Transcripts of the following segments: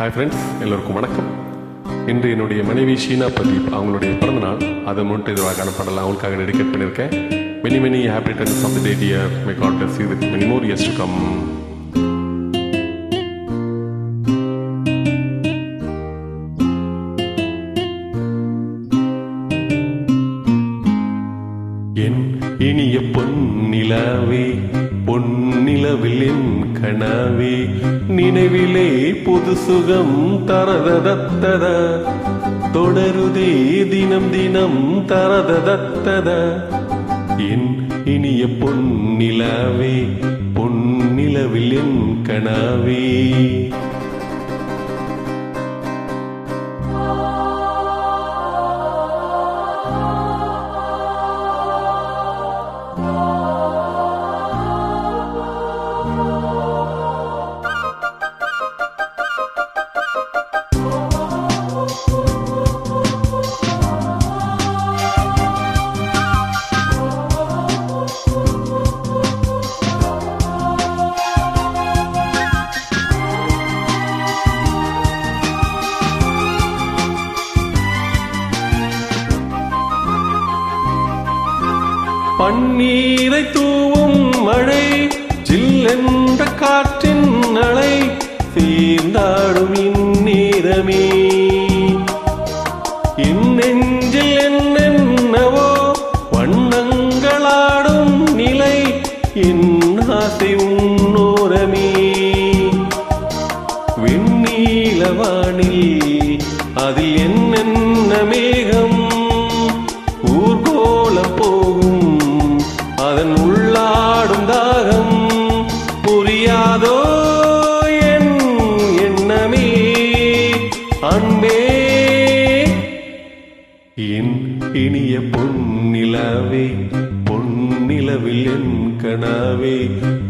Hi friends, எல்லோருக்கும் வணக்கம். இன்று என்னுடைய மனைவி ஷீனா பிரதீப் அவங்களுடைய பிறந்தநாள். அதை முன்னிட்டு இது காணப்படலாம் அவங்களுக்காக டெடிகேட் பண்ணியிருக்கேன். Many many happy returns of the day dear. May God bless you with many more years to come. என் இனிய பொன்னிலாவே, பொன்னிலவில் என் கனாவே, நினைவிலே புது சுகம் தரததத்தத, தொடருதே தினம் தினம் தரததத்தத. என் இனிய பொன்னிலாவே, பொன்னிலவில் என் கனாவே. பன்னீரை தூவும் மழை, ஜில்லென்ற காற்றின் அலை, சேர்ந்தாடும் இந்நேரமே. என் நெஞ்சில் என்னென்னவோ வண்ணங்களாடும் நிலை, என் ஆசை உன்னோரமே. வெண்ணீலவானில் அதில் என்னென்ன மேகம், ஊர்கோலம் போகும் அதன் உள்ளாடும் தாகம், புரியாதோ என் எண்ணமே அன்பே. என் இனிய பொன்னிலாவே, பொன்னிலவில் என் கனாவே,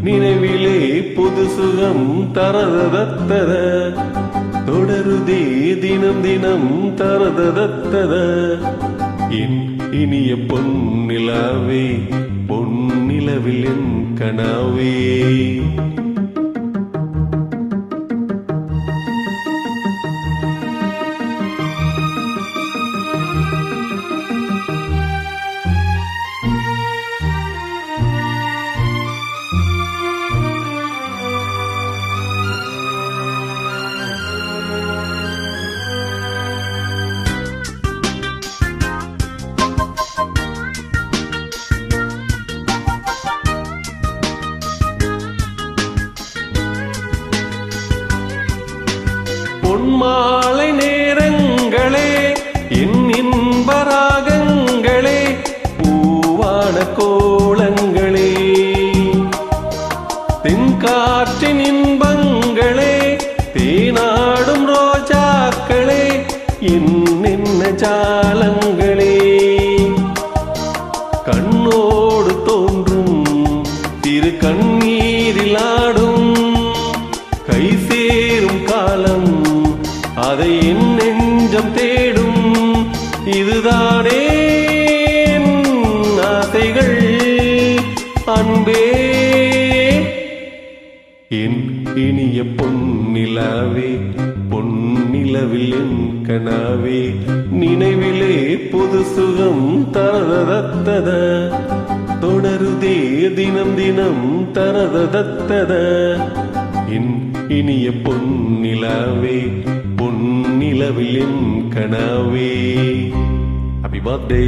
நினைவிலே புது சுகம் தரததத்தத, தொடருதே தினம் தினம் தரததத்தத. என் இனிய பொன்னிலாவே, பொன்னிலவில் என் கனாவே. பொன்மாலை நேரங்களே, என் இன்பராகங்களே, பூவான கோலங்களே, தென்காற்றின் இன்பங்களே, தேனாடும் ரோஜாக்களே, என்னென்ன ஜாலங்களே. கண்ணோடு தோன்றும் திரு கண்ணீரில் ஆடும், கை சேரும் காலம் அதை என் நெஞ்சம் தேடும். இதுதானே என் ஆசைகள் அன்பே. என் இனிய பொன்னிலாவே, பொன்னிலவில் என் கனாவே, நினைவிலே புது சுகம் தரததத்தத, தொடருதே தினம் தினம் தரததத்தத. என் இனிய பொன்னிலாவே, பொன்னிலவில் என் கனாவே. Happy birthday.